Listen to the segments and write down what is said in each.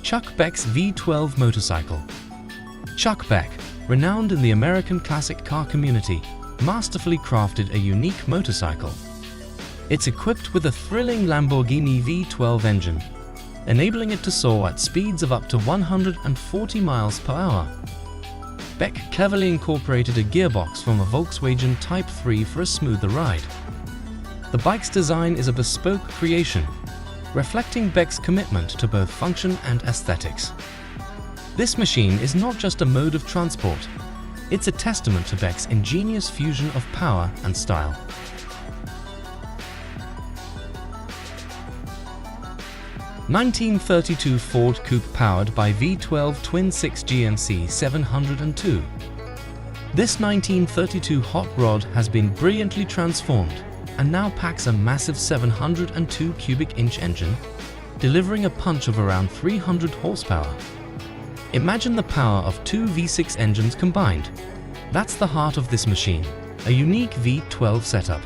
Chuck Beck's V12 motorcycle. Chuck Beck, renowned in the American classic car community, masterfully crafted a unique motorcycle. It's equipped with a thrilling Lamborghini V12 engine, enabling it to soar at speeds of up to 140 miles per hour. Beck cleverly incorporated a gearbox from a Volkswagen Type 3 for a smoother ride. The bike's design is a bespoke creation, reflecting Beck's commitment to both function and aesthetics. This machine is not just a mode of transport, it's a testament to Beck's ingenious fusion of power and style. (1932) Ford Coupe powered by V12 Twin Six GMC 702. This 1932 hot rod has been brilliantly transformed and now packs a massive 702 cubic inch engine, delivering a punch of around 300 horsepower. Imagine the power of two V6 engines combined. That's the heart of this machine, a unique V12 setup.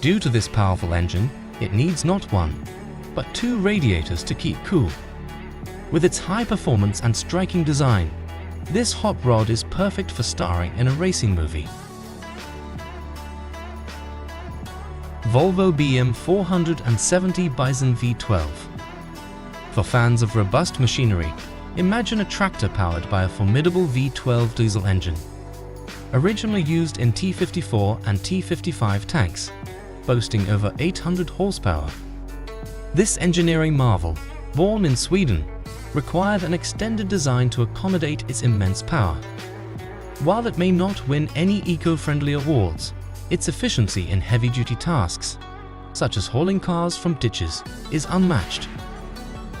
Due to this powerful engine, it needs not one, but two radiators to keep cool. With its high performance and striking design, this hot rod is perfect for starring in a racing movie. Volvo BM470 Bison V12. For fans of robust machinery, imagine a tractor powered by a formidable V12 diesel engine. Originally used in T54 and T55 tanks, boasting over 800 horsepower. This engineering marvel, born in Sweden, required an extended design to accommodate its immense power. While it may not win any eco-friendly awards, its efficiency in heavy-duty tasks, such as hauling cars from ditches, is unmatched.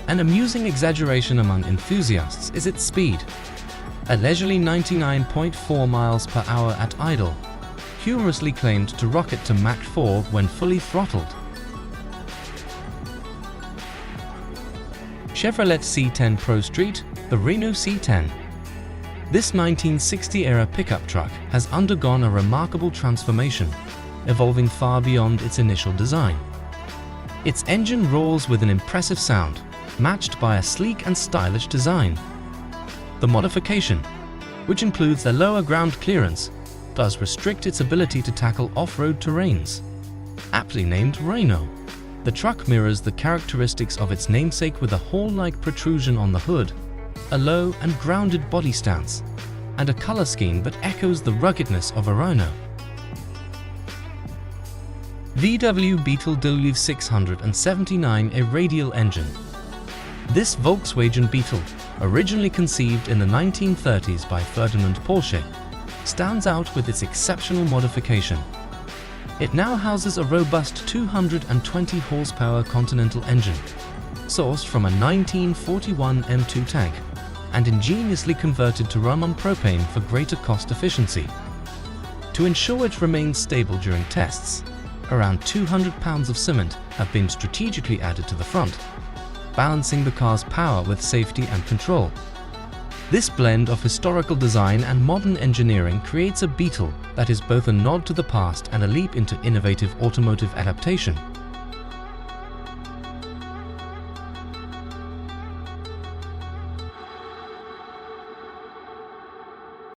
An amusing exaggeration among enthusiasts is its speed. A leisurely 99.4 miles per hour at idle, humorously claimed to rocket to Mach 4 when fully throttled. Chevrolet C10 Pro Street, the Renault C10. This 1960-era pickup truck has undergone a remarkable transformation, evolving far beyond its initial design. Its engine roars with an impressive sound, matched by a sleek and stylish design. The Modification, which includes a lower ground clearance, does restrict its ability to tackle off-road terrains. Aptly named Renault, the truck mirrors the characteristics of its namesake with a hall-like protrusion on the hood, a low and grounded body stance, and a color scheme that echoes the ruggedness of a Rhino. VW Beetle W 679, a radial engine. This Volkswagen Beetle, originally conceived in the 1930s by Ferdinand Porsche, stands out with its exceptional modification. It now houses a robust 220 horsepower Continental engine, sourced from a 1941 M2 tank, and ingeniously converted to run on propane for greater cost efficiency. To ensure it remains stable during tests, around 200 pounds of cement have been strategically added to the front, balancing the car's power with safety and control. This blend of historical design and modern engineering creates a Beetle that is both a nod to the past and a leap into innovative automotive adaptation.